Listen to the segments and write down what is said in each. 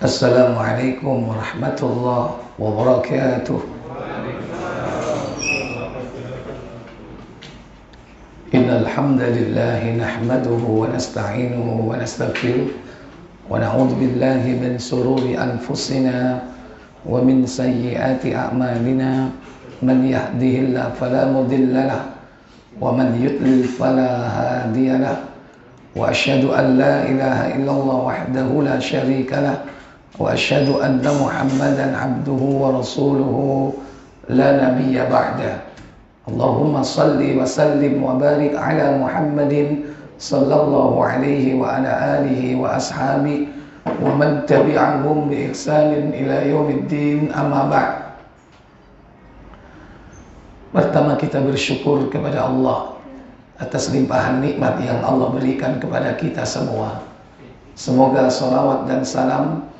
Assalamualaikum warahmatullahi wabarakatuh. Innal hamdalillah nahmaduhu wa nasta'inuhu wa nastaghfiruh wa na'udzu billahi min shururi anfusina wa min sayyiati a'malina. Man yahdihillahu fala mudilla lahu wa man yudlil fala hadiya lahu. Wa asyhadu an la ilaha illallah wahdahu la syarika lahu wa asyhadu anna Muhammadan abduhu wa rasuluhu la nabiyya ba'da. Allahumma salli wa sallim wa barik ala Muhammadin sallallahu alaihi wa ala alihi wa ashabi wa man tabi'ahum bi ihsanin ila yaumiddin, amma ba'd. Pertama, kita bersyukur kepada Allah atas limpahan nikmat yang Allah berikan kepada kita semua. Semoga salawat dan salam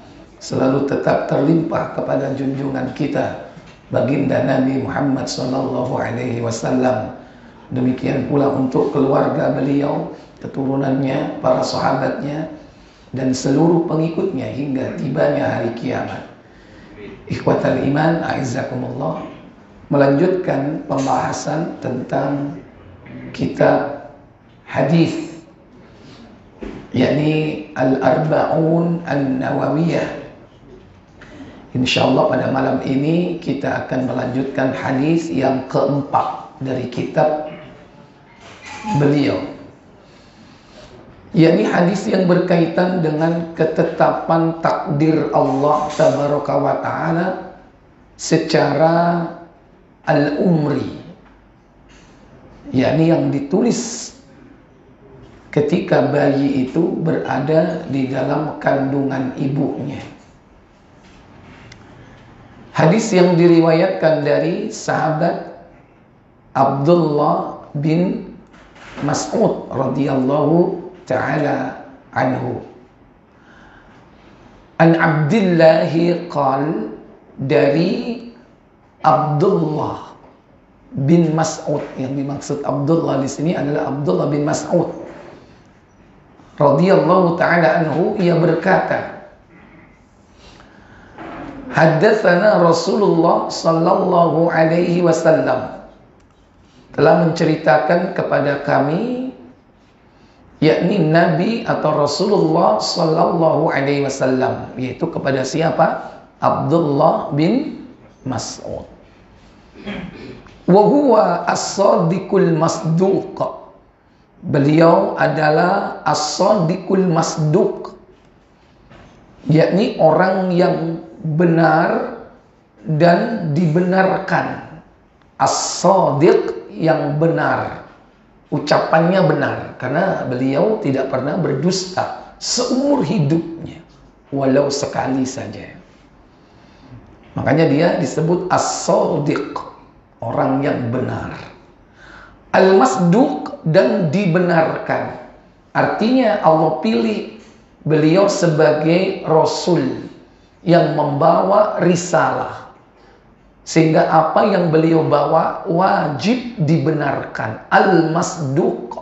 selalu tetap terlimpah kepada junjungan kita, baginda Nabi Muhammad sallallahu alaihi wasallam. Demikian pula untuk keluarga beliau, keturunannya, para sahabatnya, dan seluruh pengikutnya hingga tibanya hari kiamat. Ikhwatal iman, a'izzakumullah, melanjutkan pembahasan tentang kitab hadis, yakni Al-Arba'un An-Nawawiyah. InsyaAllah pada malam ini kita akan melanjutkan hadis yang keempat dari kitab beliau, yakni hadis yang berkaitan dengan ketetapan takdir Allah Tabaraka wa Ta'ala secara al-umri, yakni yang ditulis ketika bayi itu berada di dalam kandungan ibunya. Hadis yang diriwayatkan dari sahabat Abdullah bin Mas'ud radhiyallahu ta'ala anhu. An Abdillahi qal, dari Abdullah bin Mas'ud. Yang dimaksud Abdullah di sini adalah Abdullah bin Mas'ud radhiyallahu ta'ala anhu. Ia berkata, haddatsana Rasulullah sallallahu alaihi wasallam, telah menceritakan kepada kami, yakni Nabi atau Rasulullah sallallahu alaihi wasallam, yaitu kepada siapa? Abdullah bin Mas'ud. Wa huwa as-sadiqul masduq, beliau adalah as-sadiqul masduq, yakni orang yang benar dan dibenarkan. As-sadiq, yang benar, ucapannya benar, karena beliau tidak pernah berdusta seumur hidupnya, walau sekali saja. Makanya dia disebut as-sadiq, orang yang benar. Al-masduq, dan dibenarkan. Artinya Allah pilih beliau sebagai Rasul yang membawa risalah, sehingga apa yang beliau bawa wajib dibenarkan. Al-masduq,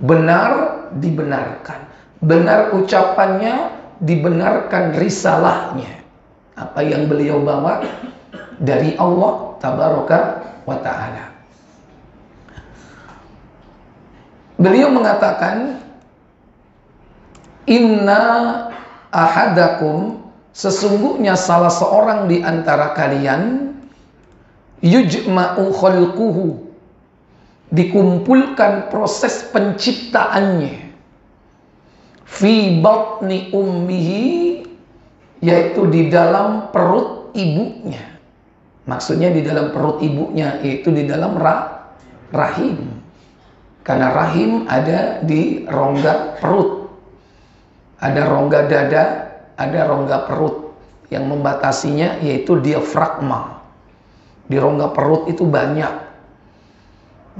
benar, dibenarkan. Benar ucapannya, dibenarkan risalahnya. Apa yang beliau bawa dari Allah Tabaraka wa Ta'ala. Beliau mengatakan, inna ahadakum, sesungguhnya salah seorang di antara kalian, yujma'u khalquhu, dikumpulkan proses penciptaannya fi batni ummihi, yaitu di dalam perut ibunya. Maksudnya di dalam perut ibunya, yaitu di dalam rahim. Karena rahim ada di rongga perut. Ada rongga dada, ada rongga perut. Yang membatasinya yaitu diafragma. Di rongga perut itu banyak.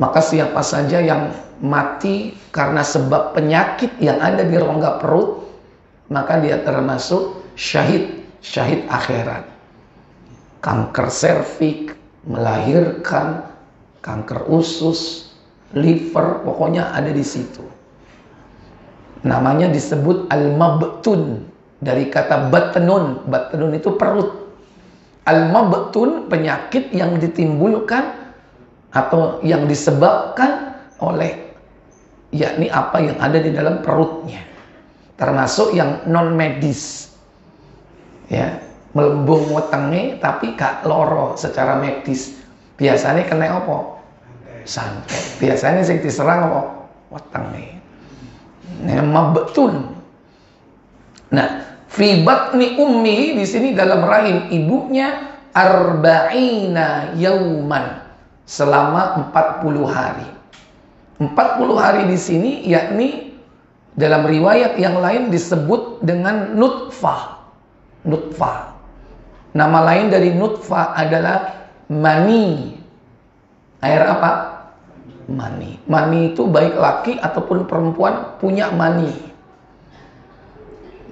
Maka siapa saja yang mati karena sebab penyakit yang ada di rongga perut, maka dia termasuk syahid akhirat. Kanker serviks, melahirkan, kanker usus, liver, pokoknya ada di situ. Namanya disebut al-mabtun, dari kata batnun. Batnun itu perut. Al-mabtun, penyakit yang ditimbulkan atau yang disebabkan oleh yakni apa yang ada di dalam perutnya, termasuk yang non medis, ya, melembung wetenge tapi gak loro secara medis. Biasanya kena apa? Santet. Biasanya sing diserang apa? Wetenge. Mabtun. Nah, fi batni ummi, di sini dalam rahim ibunya, arba'ina yauman, selama 40 hari. 40 hari di sini yakni dalam riwayat yang lain disebut dengan nutfah. Nutfah. Nama lain dari nutfah adalah mani. Air apa? Mani. Mani itu baik laki ataupun perempuan punya mani.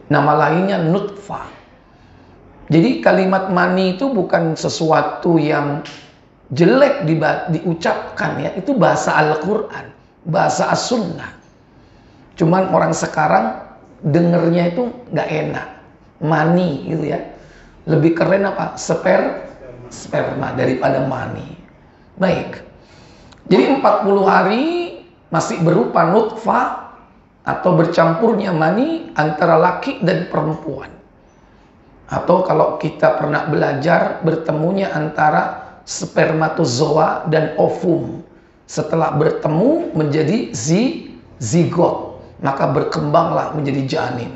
Nama lainnya nutfah. Jadi kalimat mani itu bukan sesuatu yang jelek diucapkan, ya. Itu bahasa Al-Quran, bahasa As-Sunnah. Cuman orang sekarang dengernya itu nggak enak. Mani gitu ya. Lebih keren apa? Sperma daripada mani. Baik. Jadi 40 hari masih berupa nutfah atau bercampurnya mani antara laki dan perempuan. Atau kalau kita pernah belajar, bertemunya antara spermatozoa dan ovum. Setelah bertemu menjadi zigot, maka berkembanglah menjadi janin.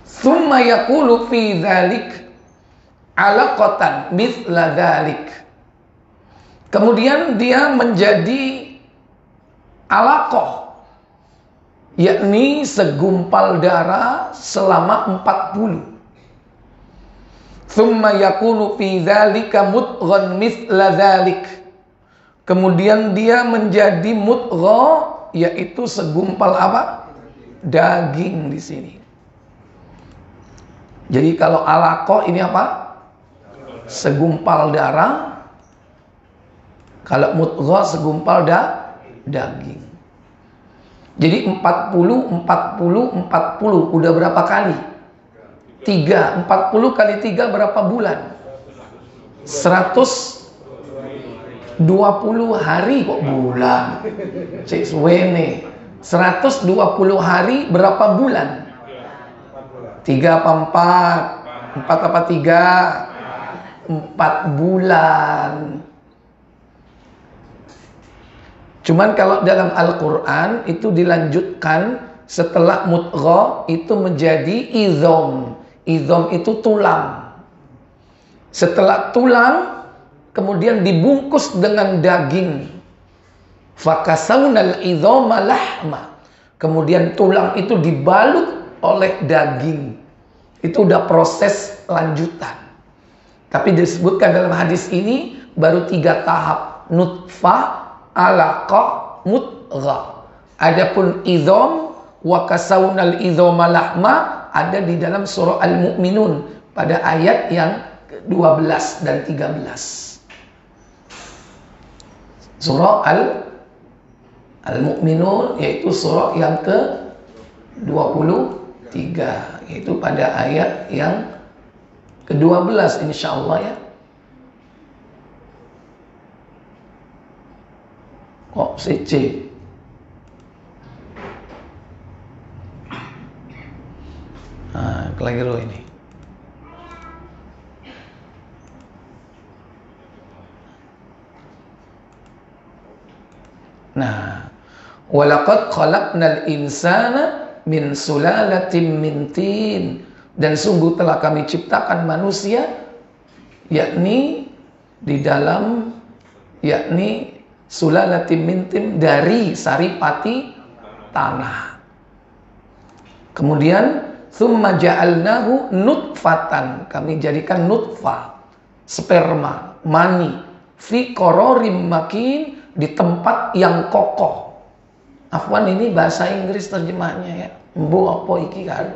Tsumma yaqulu fi dzalik alaqatan mithla dzalik. Kemudian dia menjadi alaqah, yakni segumpal darah selama 40. Tsumma yakunu fi dzalika mudghon mithla dzalik. Kemudian dia menjadi mudghah, yaitu segumpal apa? Daging di sini. Jadi kalau alaqah ini apa? Segumpal darah. Kalau mudghah segumpal daging. Jadi 40 udah berapa kali? 3. 40 kali 3 berapa bulan? 120 hari kok bulan. Cik suwene. 120 hari berapa bulan? 3 apa 4? 4 apa 3? 4 bulan. Cuman kalau dalam Al-Quran itu dilanjutkan setelah mudghah itu menjadi izom. Izom itu tulang. Setelah tulang kemudian dibungkus dengan daging. Fakasawnal izoma lahma. Kemudian tulang itu dibalut oleh daging. Itu udah proses lanjutan. Tapi disebutkan dalam hadis ini baru 3 tahap. Nutfah, alaqah, mudghah. Adapun izom wa kasawnal izoma lahma ada di dalam surah Al-Mu'minun pada ayat yang 12 dan 13. Surah Al-Mu'minun yaitu surah yang ke-23, yaitu pada ayat yang ke-12 insyaallah ya. Kok CC? Nah, keliru ini. Nah, walaqad khalaqnal insana min sulalatin min tin, dan sungguh telah kami ciptakan manusia yakni di dalam sulalatin min tin, dari saripati tanah. Kemudian tsumma ja'alnahu nutfatan, kami jadikan nutfah, sperma, mani, fi qararim makin, di tempat yang kokoh. Afwan, ini bahasa Inggris terjemahnya ya. Mbo apa iki kan?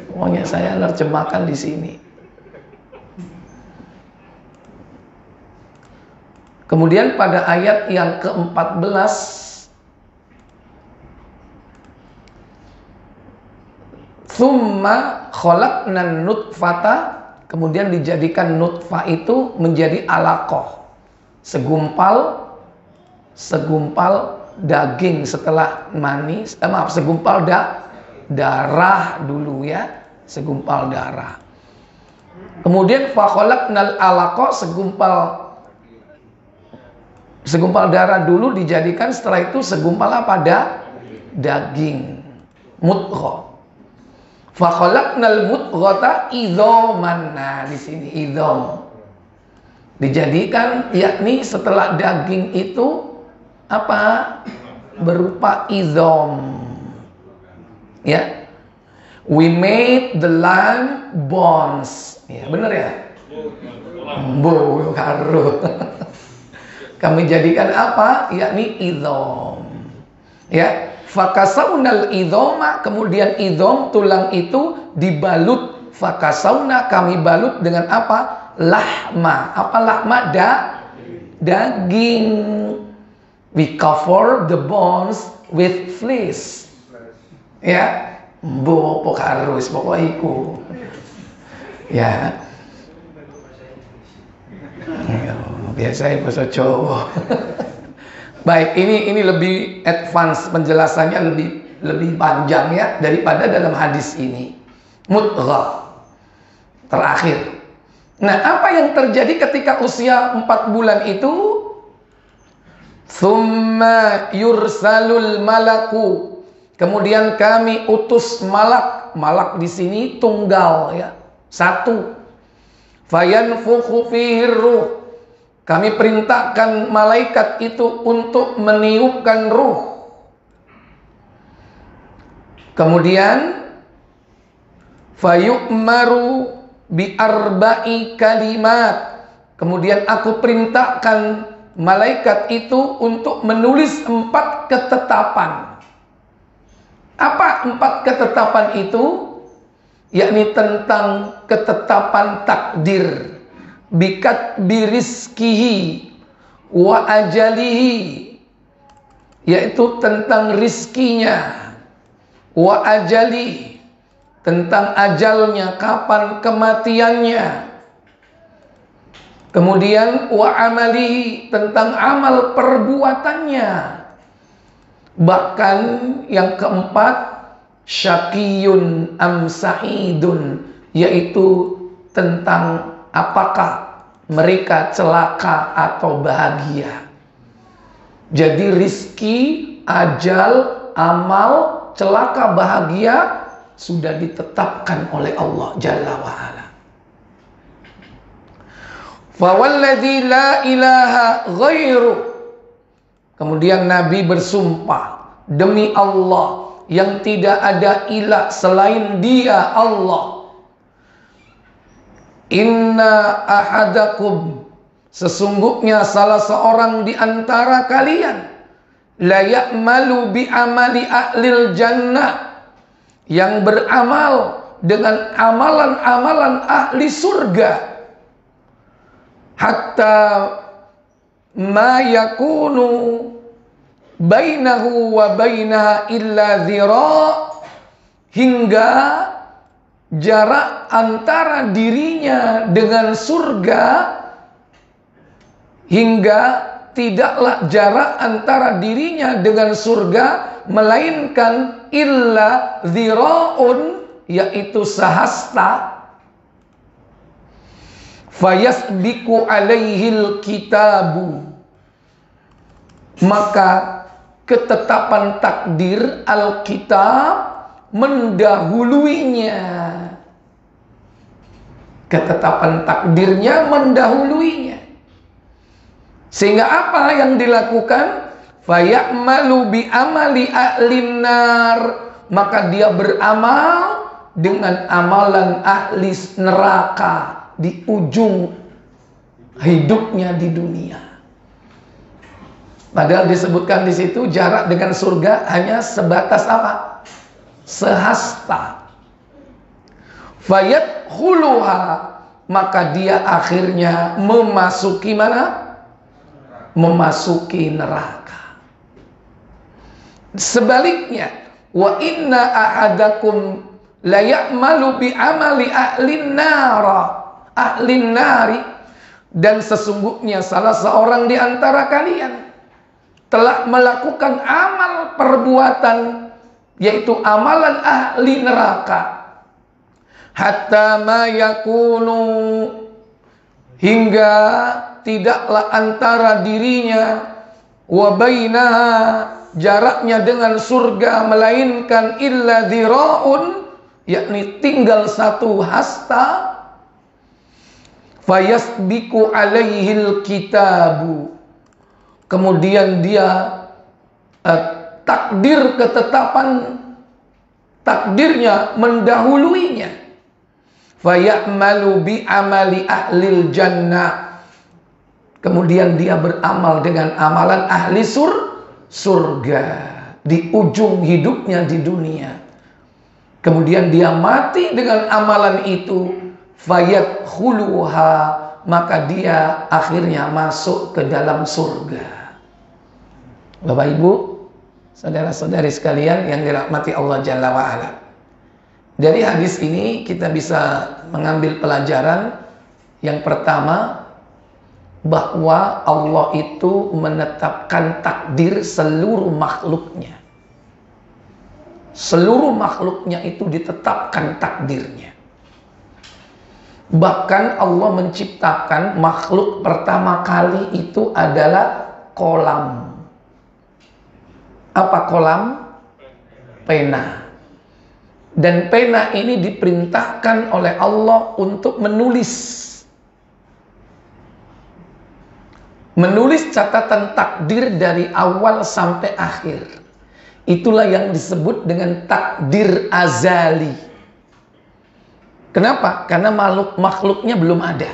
Pokoknya saya nerjemahkan di sini. Kemudian pada ayat yang ke-14, tsumma khalaqnan nutfata, kemudian dijadikan nutfah itu menjadi alaqah, segumpal daging setelah mani, segumpal darah dulu ya, segumpal darah. Kemudian fa khalaqnal alaqah, segumpal darah dulu dijadikan, setelah itu segumpal apa? Daging, mudghah. Fa khalaqnal mudghata idzaman. Nah, di sini idzam dijadikan, yakni setelah daging itu apa? Berupa idzam. Ya. We made the lamb bones. Ya, benar ya? Bo karo. Kami jadikan apa? Yakni idzam. Ya. Fakasaunal idzoma, kemudian idzom, tulang itu dibalut. Fakasauna, kami balut dengan apa? Lahma. Apa lahma? Daging. We cover the bones with flesh. Ya, bo pok harus pokoknya iku. Ya. Biasanya bahasa Jawa. Baik, ini lebih advance, penjelasannya lebih panjang ya daripada dalam hadis ini. Mudghah terakhir. Nah, apa yang terjadi ketika usia 4 bulan itu? Tsumma yursalul malaku, kemudian kami utus malak. Malak di sini tunggal ya, satu. Fayanfukhu fihi ruh, kami perintahkan malaikat itu untuk meniupkan ruh. Kemudian fayu'maru bi arba'i kalimat, kemudian aku perintahkan malaikat itu untuk menulis 4 ketetapan. Apa 4 ketetapan itu? Yakni tentang ketetapan takdir, bikat birizkihi wa ajalihi, yaitu tentang rizkinya, wa ajali, tentang ajalnya, kapan kematiannya. Kemudian wa amalihi, tentang amal perbuatannya. Bahkan yang keempat, syaqiyun am sa'idun, yaitu tentang apakah mereka celaka atau bahagia. Jadi rizki, ajal, amal, celaka, bahagia sudah ditetapkan oleh Allah Jalla wa'ala. Fawalladzi la ilaha ghairu, kemudian Nabi bersumpah, demi Allah yang tidak ada ilah selain Dia, Allah. Inna ahadakum, sesungguhnya salah seorang di antara kalian, la ya'malu bi amali ahlil jannah, yang beramal dengan amalan-amalan ahli surga, hatta ma yakunu bainahu wa bainaha illa dhira', hingga jarak antara dirinya dengan surga, hingga tidaklah jarak antara dirinya dengan surga melainkan illa dhira'un, yaitu sehasta. Fayasbiqu alaihil kitabu, Maka ketetapan takdir Alkitab mendahuluinya. Ketetapan takdirnya mendahuluinya. Sehingga apa yang dilakukan? Faya'malu bi amali ahlin nar, maka dia beramal dengan amalan ahli neraka di ujung hidupnya di dunia. Padahal disebutkan di situ jarak dengan surga hanya sebatas apa? Sehasta. Fayadkhuluha, maka dia akhirnya memasuki mana? Memasuki neraka. Sebaliknya, wa inna ahadakum la ya'malu bi amali ahlin nari, dan sesungguhnya salah seorang di antara kalian telah melakukan amal perbuatan, yaitu amalan ahli neraka, hatta ma yakunu, hingga tidaklah antara dirinya wa bainaha, jaraknya dengan surga, melainkan illa dhira'un, yakni tinggal satu hasta, fayasbiku alaihil kitabu, kemudian dia takdir, ketetapan takdirnya mendahuluinya. Faya'malu bi amali ahlil jannah, kemudian dia beramal dengan amalan ahli surga di ujung hidupnya di dunia. Kemudian dia mati dengan amalan itu, fayadkhuluha, maka dia akhirnya masuk ke dalam surga. Bapak Ibu, saudara-saudari sekalian yang dirahmati Allah Jalla wa'ala, dari hadis ini kita bisa mengambil pelajaran yang pertama, bahwa Allah itu menetapkan takdir seluruh makhluknya. Seluruh makhluknya itu ditetapkan takdirnya. Bahkan Allah menciptakan makhluk pertama kali itu adalah kolam. Apa kolam? Pena. Dan pena ini diperintahkan oleh Allah untuk menulis catatan takdir dari awal sampai akhir. Itulah yang disebut dengan takdir azali. Kenapa? Karena makhluknya belum ada,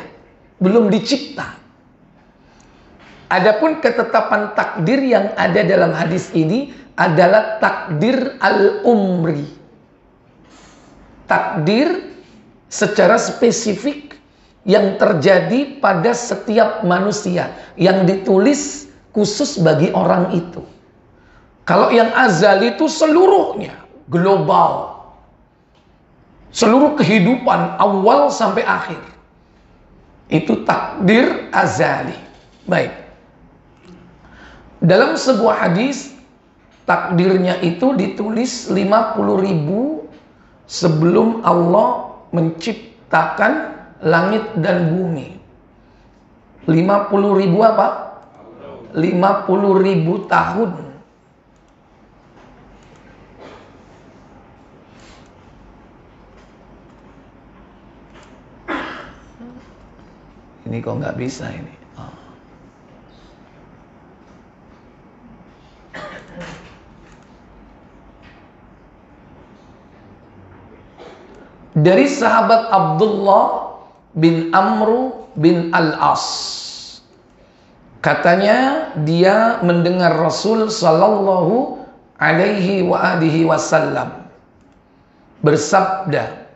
belum dicipta. Adapun ketetapan takdir yang ada dalam hadis ini adalah takdir al-umri. Takdir secara spesifik yang terjadi pada setiap manusia, yang ditulis khusus bagi orang itu. Kalau yang azali itu seluruhnya, global. Seluruh kehidupan awal sampai akhir. Itu takdir azali. Baik. Dalam sebuah hadis, takdirnya itu ditulis 50.000 sebelum Allah menciptakan langit dan bumi. 50.000 apa? 50.000 tahun. Ini kok nggak bisa ini. Dari sahabat Abdullah bin Amr bin Al-As, katanya dia mendengar Rasul sallallahu alaihi wa alihi wasallam bersabda,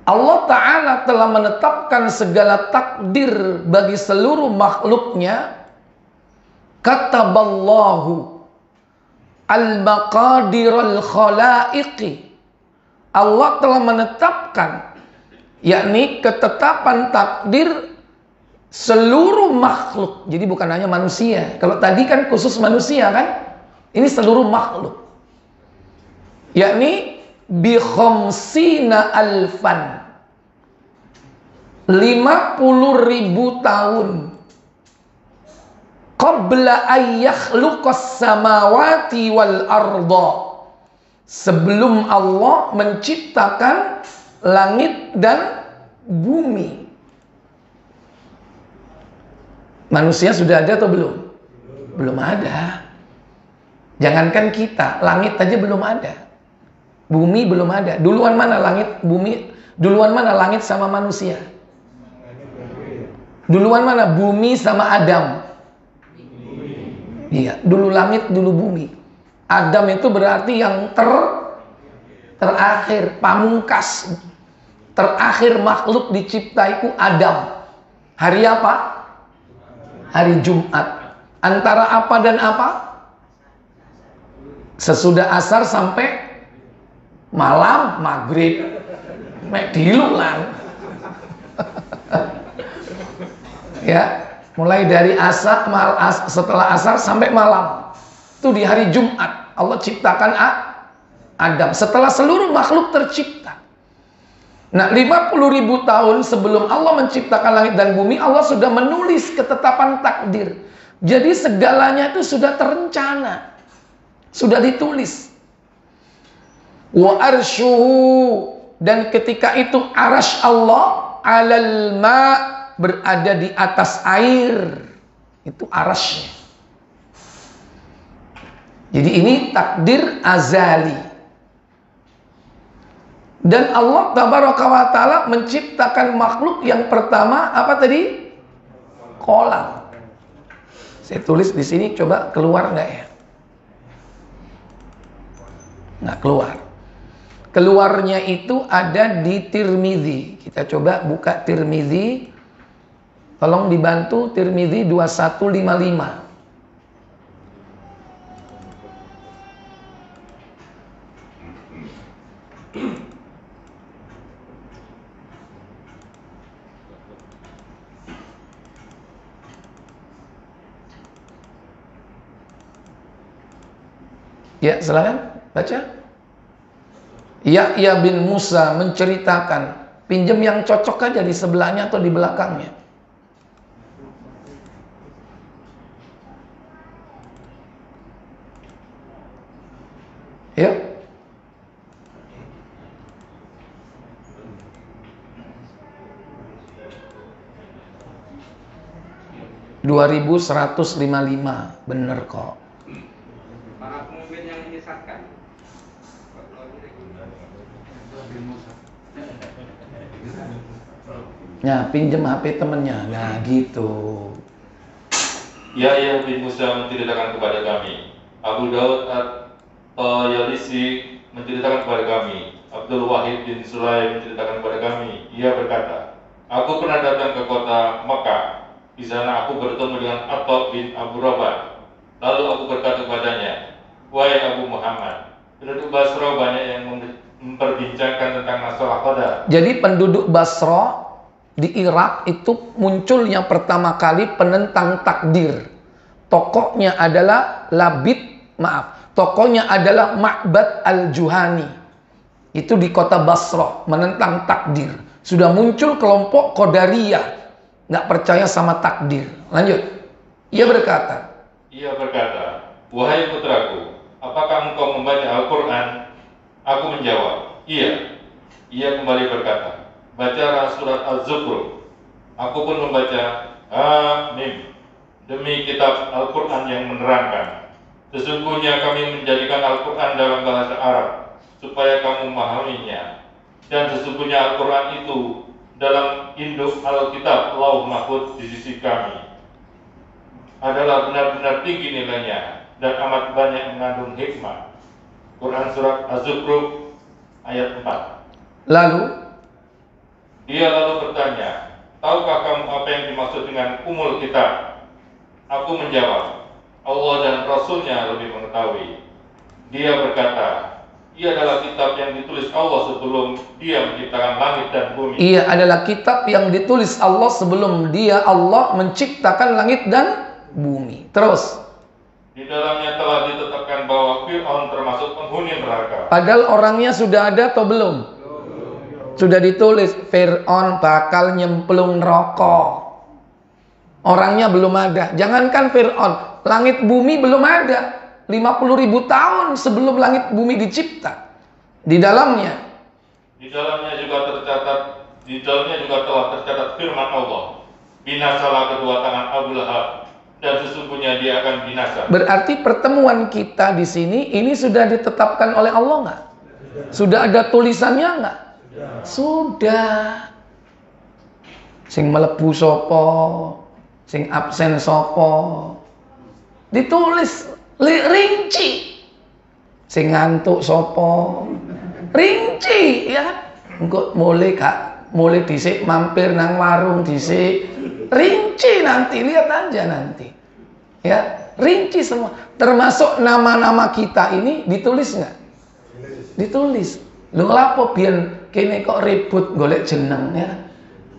Allah Ta'ala telah menetapkan segala takdir bagi seluruh makhluknya. Kataballahu al-maqadirul khalaiqi, Allah telah menetapkan, yakni ketetapan takdir seluruh makhluk. Jadi bukan hanya manusia. Kalau tadi kan khusus manusia kan, ini seluruh makhluk. Yakni bi khamsina alfan, 50.000 tahun qabla ayyakhluqas samawati wal arda, sebelum Allah menciptakan langit dan bumi. Manusia sudah ada atau belum? Belum ada. Jangankan kita, langit aja belum ada. Bumi belum ada. Duluan mana langit, bumi? Duluan mana langit sama manusia? Duluan mana bumi sama Adam? Iya, dulu langit, dulu bumi. Adam itu berarti yang terakhir, pamungkas. Terakhir makhluk dicipta itu Adam. Hari apa? Hari Jumat. Antara apa dan apa? Sesudah asar sampai malam maghrib. Dilulang. Ya, mulai dari asar, setelah asar sampai malam. Itu di hari Jumat Allah ciptakan Adam setelah seluruh makhluk tercipta. Nah, 50.000 tahun sebelum Allah menciptakan langit dan bumi, Allah sudah menulis ketetapan takdir. Jadi segalanya itu sudah terencana, sudah ditulis. Wa arsyuhu, dan ketika itu arasy Allah alal ma, berada di atas air. Itu arasynya. Jadi ini takdir azali. Dan Allah tabaraka wa taala menciptakan makhluk yang pertama apa tadi? Kolam. Saya tulis di sini, coba keluar nggak ya? Nggak keluar. Keluarnya itu ada di Tirmidzi. Kita coba buka Tirmidzi. Tolong dibantu, Tirmidzi 2155. Ya, silakan baca. Yahya bin Musa menceritakan, pinjam yang cocok aja di sebelahnya atau di belakangnya. Yuk. 2155, bener kok. Para pemimpin yang menyesatkan. Nah, pinjem HP temennya. Nah, gitu. Yahya bin Musa menceritakan kepada kami, Abu Daud At-Tayalisi menceritakan kepada kami, Abdul Wahid bin Sulaim menceritakan kepada kami. Ia berkata, aku pernah datang ke kota Mekah. Di sana aku bertemu dengan Attab bin Abu Rabah. Lalu aku berkata kepadanya, wahai Abu Muhammad, penduduk Basra banyak yang memperbincangkan tentang masalah qadar. Jadi penduduk Basra di Irak itu muncul yang pertama kali penentang takdir. Tokohnya adalah tokohnya adalah Ma'bad al-Juhani. Itu di kota Basra, menentang takdir. Sudah muncul kelompok Qadariyah, nggak percaya sama takdir. Lanjut. Ia berkata, wahai putraku, apakah engkau membaca Al-Quran? Aku menjawab, iya. Ia kembali berkata, bacalah surat Az-Zukhruf. Aku pun membaca, Amin. Demi kitab Al-Quran yang menerangkan, sesungguhnya kami menjadikan Al-Quran dalam bahasa Arab supaya kamu memahaminya. Dan sesungguhnya Al-Quran itu dalam induk Alkitab Lauh Mahfuz di sisi kami adalah benar-benar tinggi nilainya dan amat banyak mengandung hikmah. Quran surat Az-Zukhruf ayat 4. Lalu Dia lalu bertanya, tahukah kamu apa yang dimaksud dengan umul kitab? Aku menjawab, Allah dan Rasulnya lebih mengetahui. Dia berkata, ia adalah kitab yang ditulis Allah sebelum dia menciptakan langit dan bumi. Ia adalah kitab yang ditulis Allah sebelum Allah menciptakan langit dan bumi. Terus, Di dalamnya telah ditetapkan bahwa Fir'aun termasuk penghuni neraka. Padahal orangnya sudah ada atau belum? Sudah ditulis, Fir'aun bakal nyemplung neraka. Orangnya belum ada. Jangankan Fir'aun, langit bumi belum ada. 50.000 tahun sebelum langit bumi dicipta. Di dalamnya juga telah tercatat firman Allah, binasalah kedua tangan Abu Lahab, dan sesungguhnya dia akan binasa. Berarti pertemuan kita di sini ini sudah ditetapkan oleh Allah nggak? Sudah ada tulisannya nggak? Sudah. Sing melebu sopo, sing absen sopo, ditulis rinci. Sing ngantuk sopo, rinci, ya. Engko mulai dhisik mampir nang warung dhisik, rinci nanti, lihat aja nanti. Ya, rinci semua. Termasuk nama-nama kita ini ditulis nggak? Ditulis. Lho lapo biyen kene kok ribut golek jeneng, ya.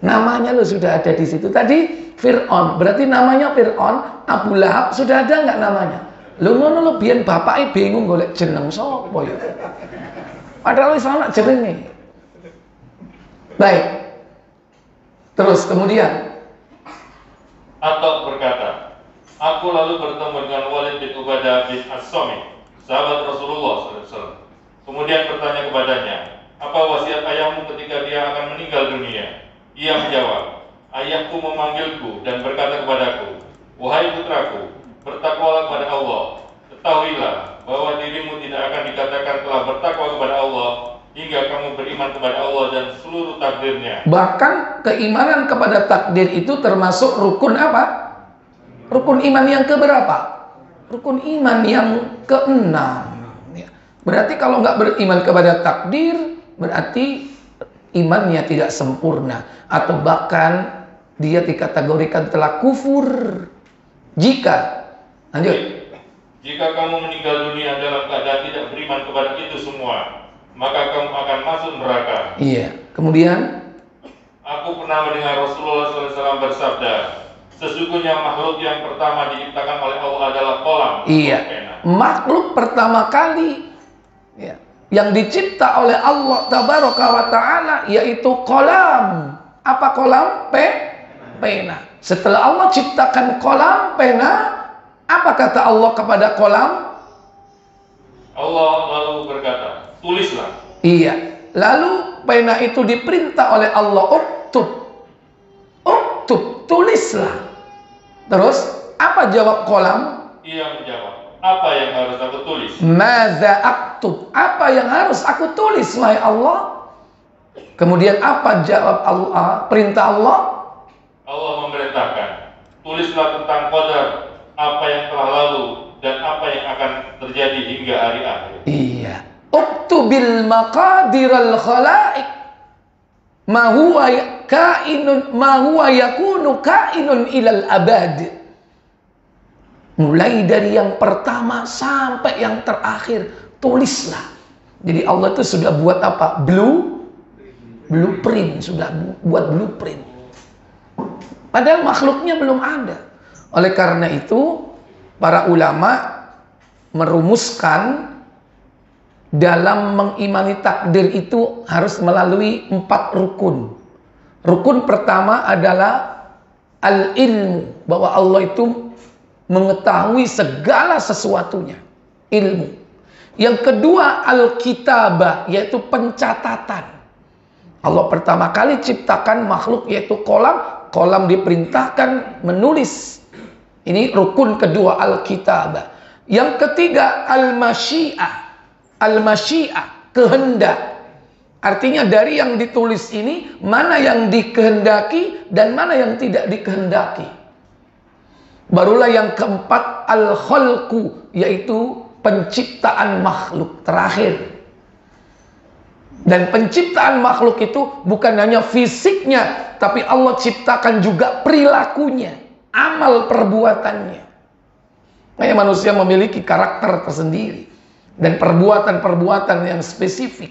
Namanya lo sudah ada di situ. Tadi Fir'aun, berarti namanya Fir'aun. Abu Lahab sudah ada nggak namanya? Lo ngono lo biyen bapaknya bingung golek jeneng sopo ya. Padahal wis ana jenenge. Baik. Terus kemudian Atok berkata, aku lalu bertemu dengan Walid bin Ubadah bin As-Samit, sahabat Rasulullah SAW. Kemudian bertanya kepadanya, apa wasiat ayahmu ketika dia akan meninggal dunia? Ia menjawab, ayahku memanggilku dan berkata kepadaku, wahai putraku, bertakwalah kepada Allah. Ketahuilah bahwa dirimu tidak akan dikatakan telah bertakwa kepada Allah hingga kamu beriman kepada Allah dan seluruh takdirnya. Bahkan keimanan kepada takdir itu termasuk rukun apa? Rukun iman yang keberapa? Rukun iman yang ke-6. Berarti kalau nggak beriman kepada takdir, berarti imannya tidak sempurna. Atau bahkan dia dikategorikan telah kufur. Jika kamu meninggal dunia dalam keadaan tidak beriman kepada itu semua, maka kamu akan masuk neraka. Iya. Kemudian aku pernah mendengar Rasulullah SAW bersabda, sesungguhnya makhluk yang pertama diciptakan oleh Allah adalah kolam. Iya. Makhluk pertama kali, ya, yang dicipta oleh Allah Tabaraka wa Ta'ala yaitu kolam. Apa kolam? Pena. Setelah Allah ciptakan kolam pena, apa kata Allah kepada kolam? Allah lalu berkata, tulislah. Iya. Lalu pena itu diperintah oleh Allah, uktub, tulislah. Terus apa jawab kolam? Ia menjawab, apa yang harus aku tulis? Madza aktub, apa yang harus aku tulis, wahai Allah? Kemudian apa jawab Allah, perintah Allah? Allah memerintahkan, tulislah tentang qadar, apa yang telah lalu dan apa yang akan terjadi hingga hari akhir. Iya. Uktubil maqadiral khalaik ma huwa kainun ma huwa yakunu kainun ilal abad. Mulai dari yang pertama sampai yang terakhir, tulislah. Jadi Allah itu sudah buat apa? Blueprint, sudah buat blueprint. Padahal makhluknya belum ada. Oleh karena itu, para ulama merumuskan dalam mengimani takdir itu harus melalui 4 rukun. Rukun pertama adalah al-ilmu, bahwa Allah itu mengetahui segala sesuatunya, ilmu. Yang kedua al-kitabah, yaitu pencatatan. Allah pertama kali ciptakan makhluk yaitu kolam diperintahkan menulis. Ini rukun kedua al-kitabah. Yang ketiga al-masyiah, kehendak. Artinya dari yang ditulis ini mana yang dikehendaki dan mana yang tidak dikehendaki. Barulah yang keempat al-khalqu, yaitu penciptaan makhluk terakhir. Dan penciptaan makhluk itu bukan hanya fisiknya, tapi Allah ciptakan juga perilakunya, amal perbuatannya. Makanya manusia memiliki karakter tersendiri dan perbuatan-perbuatan yang spesifik.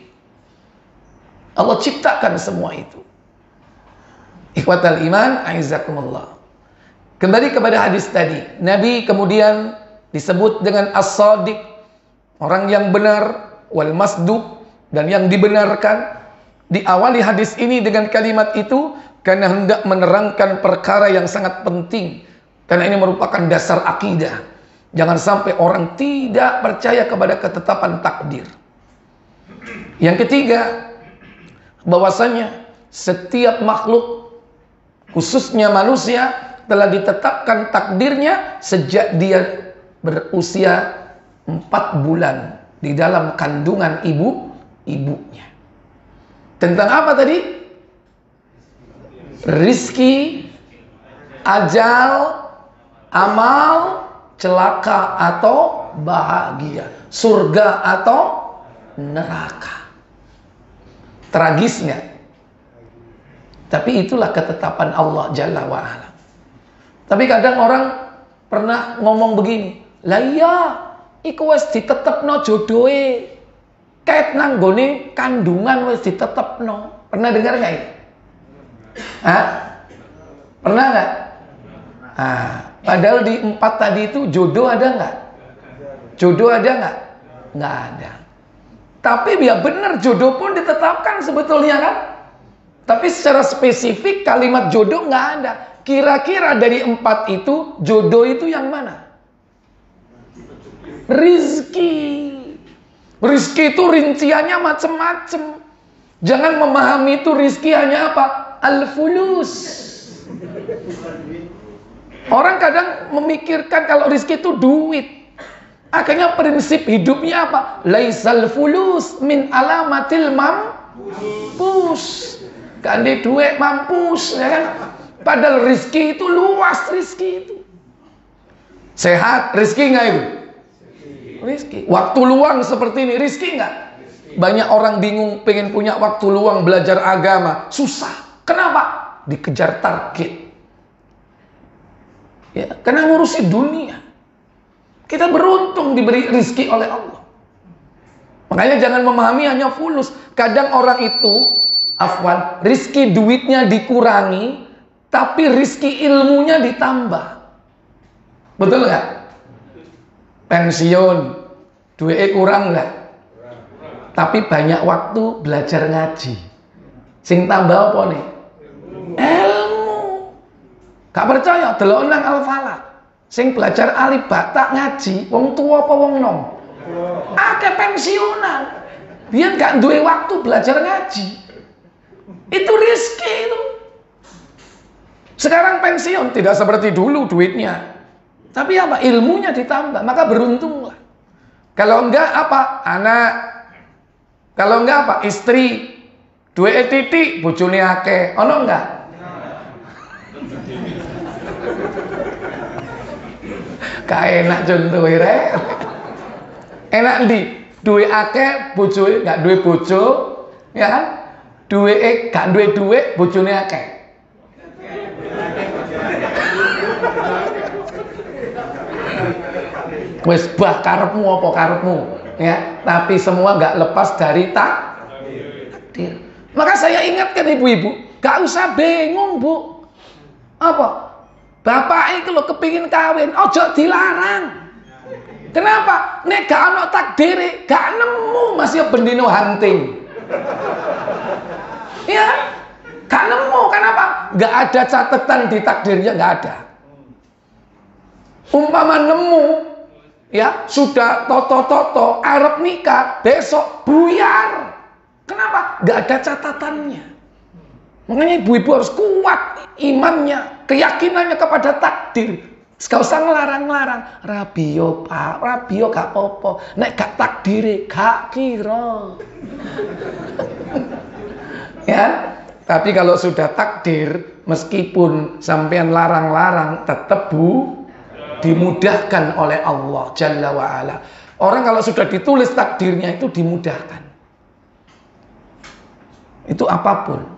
Allah ciptakan semua itu. Ikhwatal iman, a'izzakumullah. Kembali kepada hadis tadi. Nabi kemudian disebut dengan as-sadiq, orang yang benar, wal masduq, dan yang dibenarkan. Diawali hadis ini dengan kalimat itu karena hendak menerangkan perkara yang sangat penting, karena ini merupakan dasar akidah. Jangan sampai orang tidak percaya kepada ketetapan takdir. Yang ketiga, bahwasanya setiap makhluk, khususnya manusia, telah ditetapkan takdirnya sejak dia berusia 4 bulan di dalam kandungan ibunya. Tentang apa tadi? Rizki, ajal, amal, celaka atau bahagia, surga atau neraka. Tragisnya, tapi itulah ketetapan Allah Jalla wa'ala. Tapi kadang orang pernah ngomong begini, lah iya, iku wis ditetepno jodohe, kait nanggone kandungan wis ditetepno. Pernah dengar nggak ini? Hah? Pernah nggak? Padahal di 4 tadi itu jodoh ada nggak? Jodoh ada nggak? Nggak ada. Tapi ya benar, jodoh pun ditetapkan sebetulnya kan? Tapi secara spesifik kalimat jodoh nggak ada. Kira-kira dari 4 itu, jodoh itu yang mana? Rizki. Rizki itu rinciannya macam-macam. Jangan memahami itu rizki hanya apa? Al-fulus. Orang kadang memikirkan kalau rizki itu duit. Akhirnya prinsip hidupnya apa? Laisal fulus min alamatil mampus. Kan di duit mampus, ya kan? Padahal rizki itu luas, rizki itu. Sehat, rizki nggak itu? Rizki. Waktu luang seperti ini, rizki nggak? Banyak orang bingung pengen punya waktu luang belajar agama, susah. Kenapa? Dikejar target. Ya, karena ngurusi dunia. Kita beruntung diberi rizki oleh Allah. Makanya jangan memahami hanya fulus. Kadang orang itu, afwan, rizki duitnya dikurangi, tapi rizki ilmunya ditambah. Betul nggak? Pensiun, duitnya kurang nggak? Tapi banyak waktu belajar ngaji. Sing tambah apa nih? Ilmu. Gak percaya? Delok nang Al-Falaq. Sing belajar alif bata ngaji, wong tua apa wong nom? Akeh pensiunan. Biar gak duwe waktu belajar ngaji. Itu rizki itu. Sekarang pensiun tidak seperti dulu duitnya. Tapi apa? Ilmunya ditambah, maka beruntunglah. Kalau enggak apa? Anak. Kalau enggak apa? Istri. Duwe titik, bojone akeh. Ono enggak? Kae enak contohe rek. Enak ndi? Duwe akeh, bojone enggak duwe bojo, ya kan? Duwe gak duwe duit, bojone akeh. Wes bah karepmu apa karepmu, ya. Tapi semua nggak lepas dari takdir. Maka saya ingatkan ibu-ibu, gak usah bingung bu. Apa? Bapak itu lo kepingin kawin, ojo dilarang. Kenapa? Nek gak ono takdir, gak nemu masih bendino hunting. Ya, gak nemu. Kenapa? Gak ada catatan di takdirnya, gak ada. Umpama nemu, ya sudah toto-toto arep nikah besok buyar. Kenapa? Gak ada catatannya. Makanya ibu-ibu harus kuat imannya, keyakinannya kepada takdir. Gak usah ngelarang-larang. Rabio pak, rabio gak apa-apa. Nek gak takdire gak kira. Ya, tapi kalau sudah takdir, meskipun sampean larang-larang tetap dimudahkan oleh Allah Jalla wa'ala. Orang kalau sudah ditulis takdirnya itu dimudahkan. Itu apapun.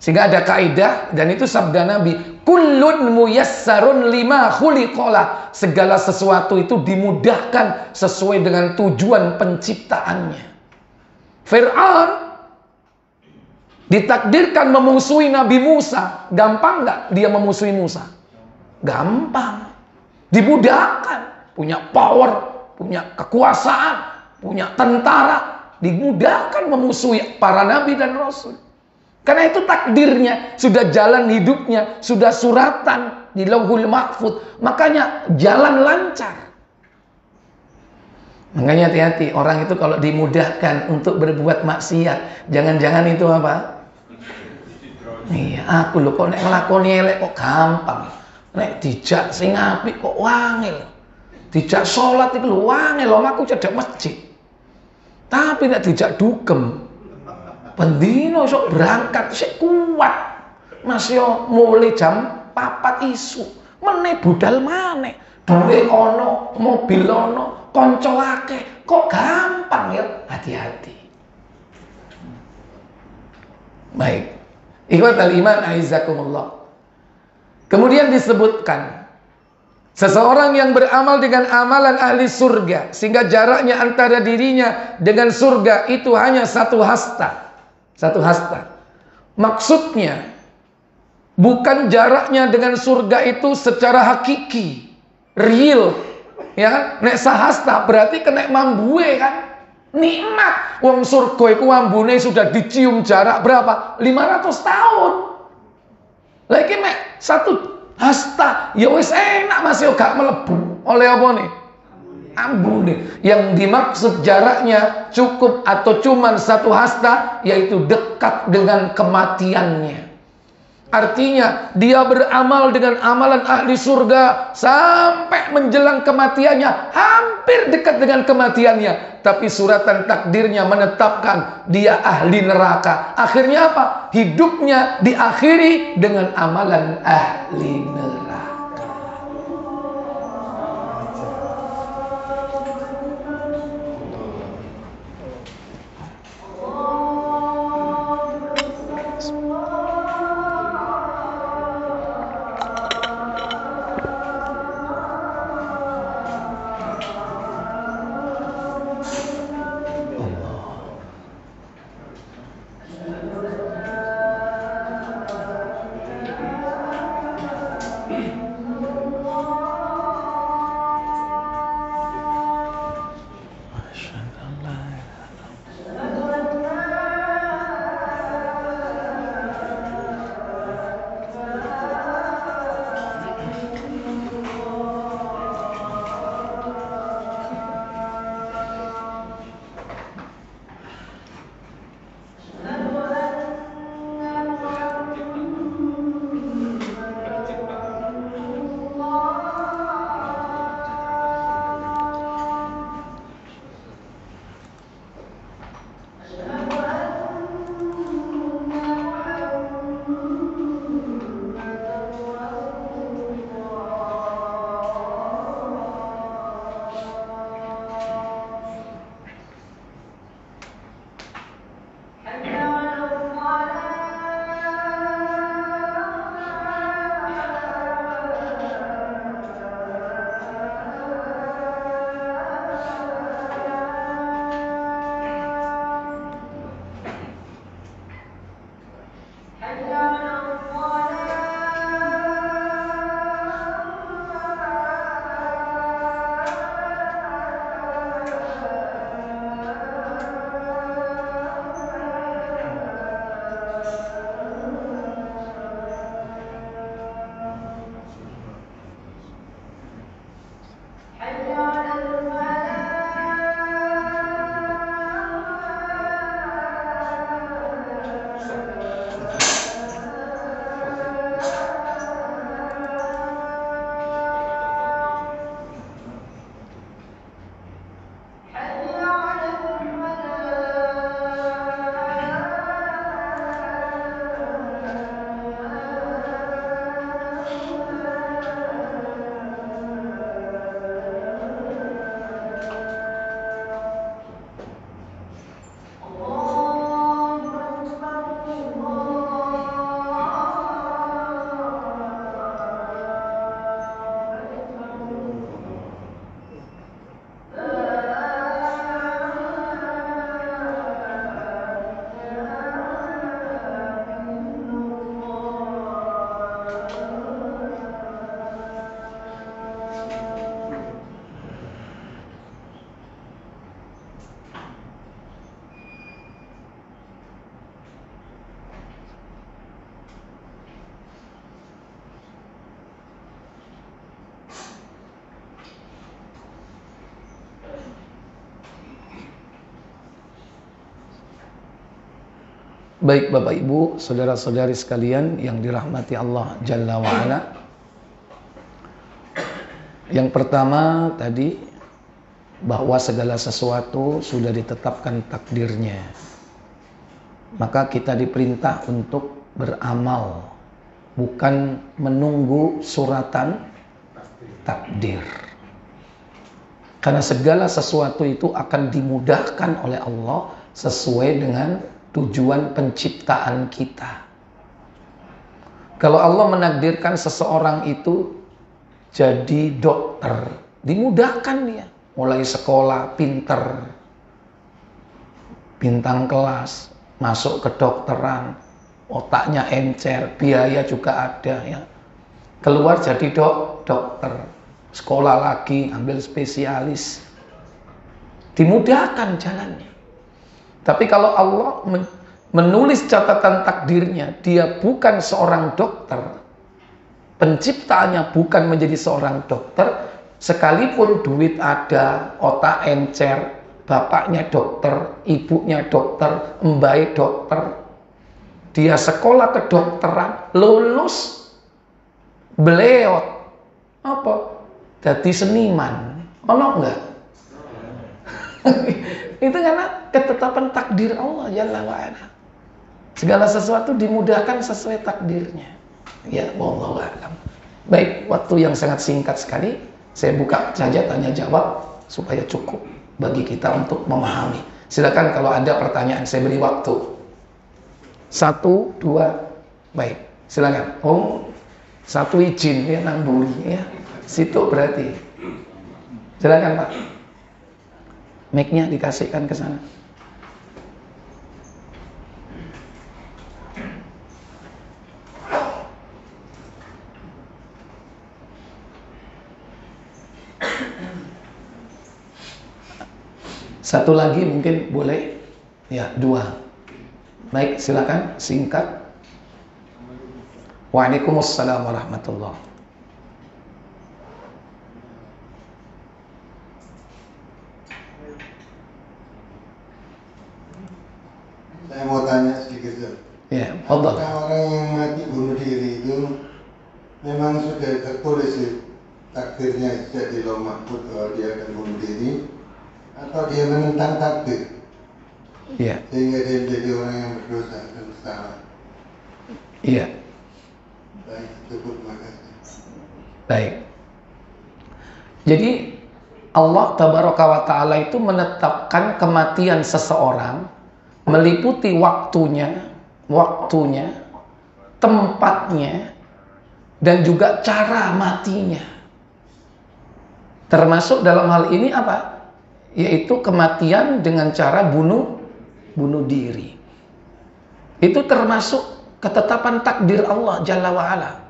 Sehingga ada kaidah, dan itu sabda Nabi, kullun muyassarun lima khuliqalah. Segala sesuatu itu dimudahkan sesuai dengan tujuan penciptaannya. Fir'aun ditakdirkan memusuhi Nabi Musa. Gampang nggak dia memusuhi Musa? Gampang. Dimudahkan. punya power, punya kekuasaan, punya tentara, dimudahkan memusuhi para nabi dan rasul. Karena itu takdirnya, sudah jalan hidupnya, sudah suratan di Lauhul Mahfuz, makanya jalan lancar. Makanya hati-hati, orang itu kalau dimudahkan untuk berbuat maksiat, jangan-jangan itu apa? Iya, aku lho kok nek nglakoni elek kok gampang. Nek dijak sing apik kok wangil. Dijak salat iku lho wangil, aku cedhak masjid. Tapi nek dijak dugem, pendino iso berangkat sik kuat. Mas yo mulai jam 4 isu, meneh budal maneh. Duwe ono, mobil ono, konco akeh, kok gampang ya? Hati-hati. Baik. Ikhwatal iman aizakumullah. Kemudian disebutkan seseorang yang beramal dengan amalan ahli surga sehingga jaraknya antara dirinya dengan surga itu hanya satu hasta. Satu hasta. Maksudnya bukan jaraknya dengan surga itu secara hakiki, real, ya kan? Nek sahasta berarti kena mambue kan? Nikmat. Wong surga iku ambune sudah dicium jarak berapa? 500 tahun. Lagi mek satu hasta ya wis enak Mas yo gak melebu. Oleh apa nih? Ambune. Yang dimaksud jaraknya cukup atau cuman satu hasta yaitu dekat dengan kematiannya. Artinya dia beramal dengan amalan ahli surga sampai menjelang kematiannya, hampir dekat dengan kematiannya, tapi suratan takdirnya menetapkan dia ahli neraka. Akhirnya apa? Hidupnya diakhiri dengan amalan ahli neraka. Baik Bapak Ibu, saudara-saudari sekalian yang dirahmati Allah Jalla wa'ala. Yang pertama tadi, bahwa segala sesuatu sudah ditetapkan takdirnya. Maka kita diperintah untuk beramal, bukan menunggu suratan takdir. Karena segala sesuatu itu akan dimudahkan oleh Allah sesuai dengan tujuan penciptaan kita. Kalau Allah menakdirkan seseorang itu jadi dokter, dimudahkan dia. Mulai sekolah, pinter, bintang kelas, masuk ke dokteran, otaknya encer, biaya juga ada ya. Keluar jadi dokter, sekolah lagi, ambil spesialis, dimudahkan jalannya. Tapi kalau Allah menulis catatan takdirnya, dia bukan seorang dokter, penciptaannya bukan menjadi seorang dokter, sekalipun duit ada, otak encer, bapaknya dokter, ibunya dokter, mbak dokter, dia sekolah kedokteran, lulus, beliau apa? Jadi seniman, ono enggak? Itu karena ketetapan takdir Allah Jalla wa'ala. Segala sesuatu dimudahkan sesuai takdirnya. Ya, wallahu a'lam. Baik, waktu yang sangat singkat sekali. Saya buka saja tanya jawab supaya cukup bagi kita untuk memahami. Silakan kalau ada pertanyaan, saya beri waktu. 1, 2, baik. Silakan. Oh, 1 izin ya namburi ya. Situ berarti. Silakan Pak. Mic-nya dikasihkan ke sana. Satu lagi mungkin boleh? Ya, 2. Baik, silakan singkat. Waalaikumsalam warahmatullahi. Saya mau tanya sedikit. Ya, fadhal. Apakah orang yang mati bunuh diri itu memang sudah tertulis takdirnya sejak di Lauh Mahfuz bahwa dia akan bunuh diri, atau dia menentang takdir? Iya. Sehingga dia menjadi orang yang berdosa dan bersalah. Iya. Baik, cukup, terima kasih. Baik. Jadi Allah Tabaraka wa Ta'ala itu menetapkan kematian seseorang meliputi waktunya, tempatnya, dan juga cara matinya. Termasuk dalam hal ini apa? Yaitu kematian dengan cara bunuh diri. Itu termasuk ketetapan takdir Allah Jalla wa'ala.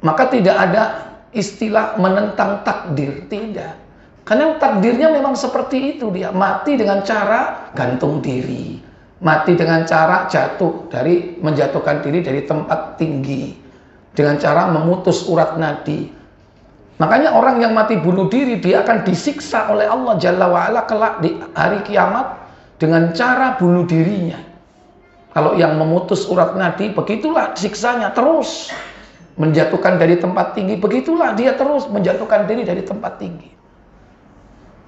Maka tidak ada istilah menentang takdir, tidak. Karena takdirnya memang seperti itu, dia mati dengan cara gantung diri, mati dengan cara menjatuhkan diri dari tempat tinggi, dengan cara memutus urat nadi. Makanya orang yang mati bunuh diri, dia akan disiksa oleh Allah Jalla wa'ala kelak di hari kiamat dengan cara bunuh dirinya. Kalau yang memutus urat nadi, begitulah siksanya, terus menjatuhkan dari tempat tinggi, begitulah dia terus menjatuhkan diri dari tempat tinggi.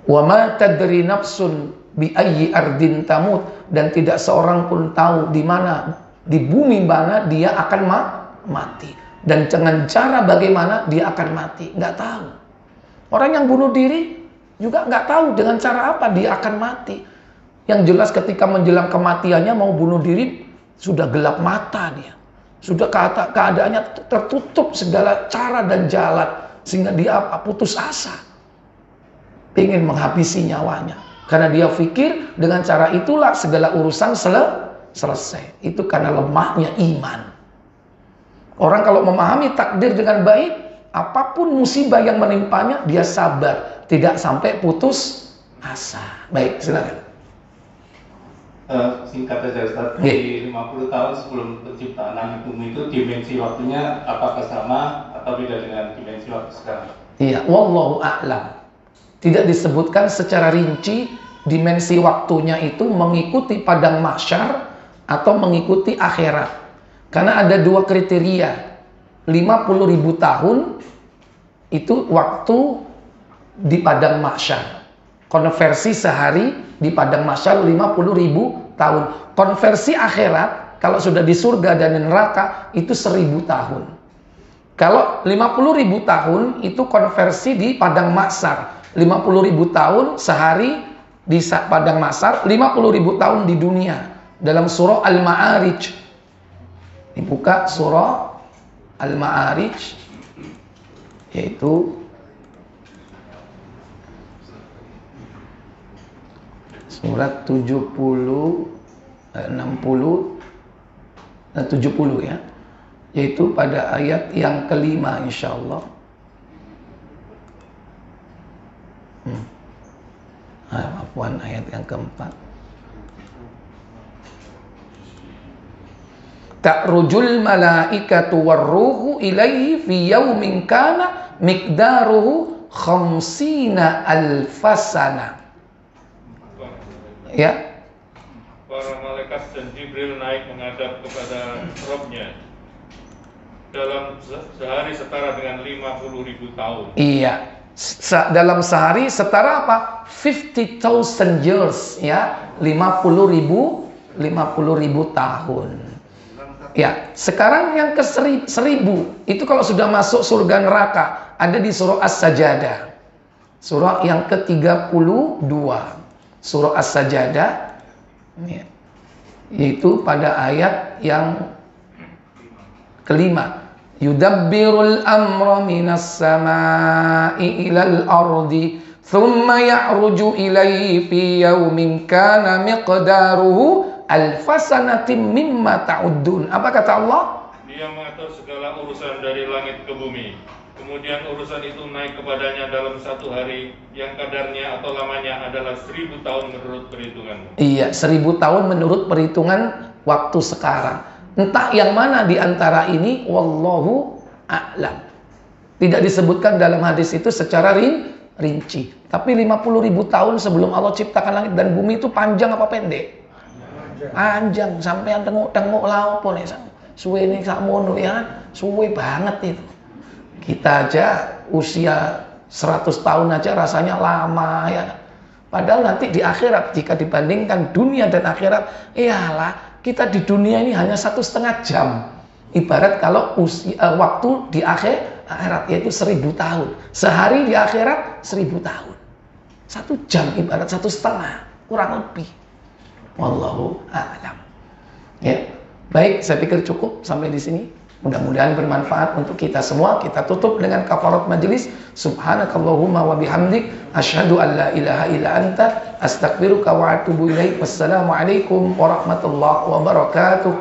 Wa ma tadri nafsun bi ayyi ardin tamut, dan tidak seorang pun tahu di mana, di bumi mana dia akan mati. Dan dengan cara bagaimana dia akan mati, nggak tahu. Orang yang bunuh diri juga nggak tahu dengan cara apa dia akan mati. Yang jelas ketika menjelang kematiannya mau bunuh diri, sudah gelap mata dia, sudah keadaannya tertutup segala cara dan jalan, sehingga dia putus asa, ingin menghabisi nyawanya, karena dia pikir dengan cara itulah segala urusan selesai. Itu karena lemahnya iman. Orang kalau memahami takdir dengan baik, apapun musibah yang menimpanya, dia sabar, tidak sampai putus asa. Baik, silakan. Singkat saja Ustaz, di 50 tahun sebelum penciptaan langit bumi itu dimensi waktunya apakah sama atau beda dengan dimensi waktu sekarang? Iya, wallahu a'lam. Tidak disebutkan secara rinci dimensi waktunya itu mengikuti padang mahsyar atau mengikuti akhirat. Karena ada dua kriteria. 50.000 tahun itu waktu di padang mahsyar. Konversi sehari di padang mahsyar 50.000 tahun. Konversi akhirat kalau sudah di surga dan di neraka itu 1000 tahun. Kalau 50.000 tahun itu konversi di padang mahsyar. 50.000 tahun sehari di padang mahsyar, 50.000 tahun di dunia. Dalam surah Al-Ma'arij. Dibuka surah Al-Ma'arij, yaitu surat 70, 60, 70 ya. Yaitu pada ayat yang kelima insyaallah. Afwan, ayat yang keempat. Ta'rujul malaikatu warruhu ilaihi fi yaumin kana miqdaruhu khamsina alfasana. Ya. Para malaikat dan Jibril naik menghadap kepada Rabb-Nya dalam sehari setara dengan 50.000 tahun. Iya. Dalam sehari setara apa? 50,000 years ya, 50.000 tahun. Ya, sekarang yang ke 1000 itu kalau sudah masuk surga neraka ada di surah As-Sajadah. Surah yang ke-32. Surah As-Sajadah ya, yaitu pada ayat yang kelima. Yudabbirul amra minas samai ilal ardi thumma ya'ruju ilaihi fi yaumin kana miqdaruhu alfasanatim mimma ta'uddun. Apa kata Allah? Dia mengatur segala urusan dari langit ke bumi. Kemudian urusan itu naik kepadanya dalam satu hari yang kadarnya atau lamanya adalah 1000 tahun menurut perhitunganmu. Iya, 1000 tahun menurut perhitungan waktu sekarang. Entah yang mana di antara ini, wallahu a'lam. Tidak disebutkan dalam hadis itu secara rinci. Tapi 50.000 tahun sebelum Allah ciptakan langit dan bumi itu panjang apa pendek? Panjang, sampai tengok laut pun suwe ini sakmono ya, suwe banget itu. Kita aja usia 100 tahun aja rasanya lama ya. Padahal nanti di akhirat jika dibandingkan dunia dan akhirat, iyalah kita di dunia ini hanya 1,5 jam. Ibarat kalau waktu di akhirat yaitu 1000 tahun. Sehari di akhirat 1000 tahun. 1 jam ibarat 1,5, kurang lebih. Wallahu a'lam. Ya. Baik, saya pikir cukup sampai di sini. Mudah-mudahan bermanfaat untuk kita semua. Kita tutup dengan kafarat majelis. Subhanakallahumma wa bihamdik asyhadu an la ilaha illa anta astaghfiruka wa atubu ilaik. Wassalamualaikum warahmatullahi wabarakatuh.